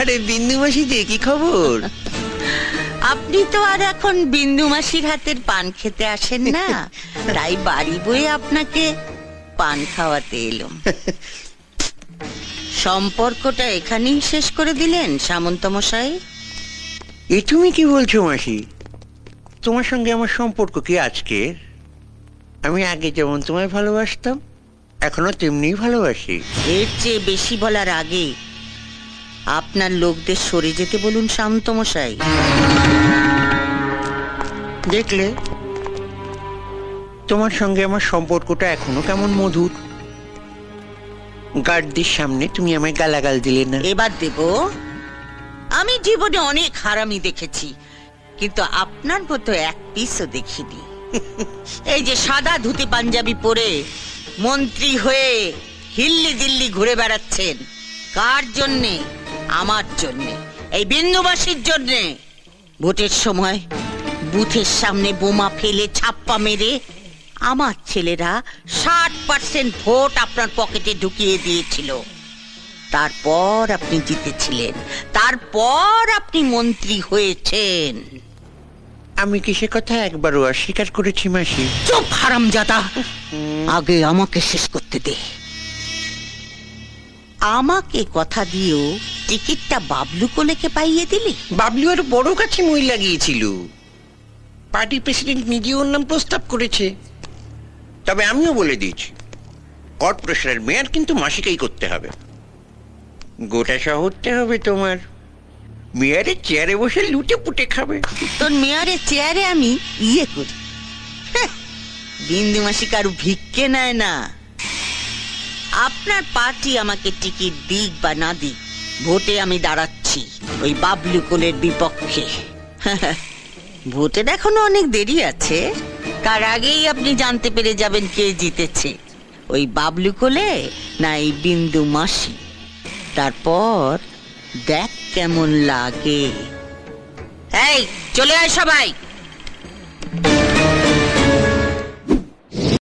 আরে বিন্দু মাসি যে কি খবর? আপনি তো আর এখন বিন্দু মাসির হাতের পান খেতে আসেন না, তাই বাড়ি বয়ে আপনাকে পান খাওয়াতে এলাম। সম্পর্কটা এখানেই শেষ করে দিলেন সামন্ত মশাই? এ তুমি কি বলছো মাসি? তোমার সঙ্গে আমার সম্পর্ক কি আজকের? আমি আগে যেমন তোমায় ভালোবাসতাম এখনো তেমনি ভালোবাসি। এর চেয়ে বেশি বলার আগে আপনার লোকদের সরে যেতে বলুন সামন্ত মশাই। দেখলে তোমার সঙ্গে আমার সম্পর্কটা এখনো কেমন মধুর। গার্ডদের সামনে তুমি আমায় গালাগাল দিলে না। এবার দেব। আমি জীবনে অনেক হারামি দেখেছি, কিন্তু আপনার মতো এক পিসও দেখিনি। এই যে সাদা ধুতি পাঞ্জাবি পরে মন্ত্রী হয়ে হিল্লি দিল্লি ঘুরে বেড়াচ্ছেন, কার জন্যে? আমার জন্যে, এই বিন্দুবাসীর জন্যে। ভোটের সময় বুথের সামনে বোমা ফেলে ছাপ্পা মেরে আমার ছেলেরা 60% ভোট আপনার পকেটে ঢুকিয়ে দিয়েছিল। তারপর আপনি জিতেছিলেন, তারপর আপনি মন্ত্রী হয়েছেন। আমি কি সে কথা একবারও অস্বীকার করেছি মাসি? চুপ হারামজাদা, আগে আমাকে শেষ করতে দে। আমাকে কথা দিয়েও টিকিটটা বাবলু কোলেকে পাইয়ে দিলি। বাবলু আর বড় কাছে মই লাগিয়েছিল। পার্টি প্রেসিডেন্ট নিজে ওর নাম প্রস্তাব করেছে। তবে আমিও বলে দিয়েছি, কর্পোরেশনের মেয়র কিন্তু মাসিকেই করতে হবে। গোটা শহরটা হবে তোমার। মেয়রের চেয়ারে বসে লুটে পুটে খাবে। তোর মেয়রের চেয়ারে আমি ইয়ে করি। বিন্দু মাসি কারু ভিক্ষে নেয় না। আপনার পার্টি আমাকে টিকিট দিক বা না দিক, ভোটে আমি দাঁড়াচ্ছি ওই বাবলু কোলের বিপক্ষে। ভোটের এখনো অনেক দেরি আছে, তার আগেই আপনি জানতে পেরে যাবেন কে জিতেছে, ওই বাবলু কোলে না এই বিন্দু মাসি। তারপর দেখ কেমন লাগে। এই চলে আয় সবাই।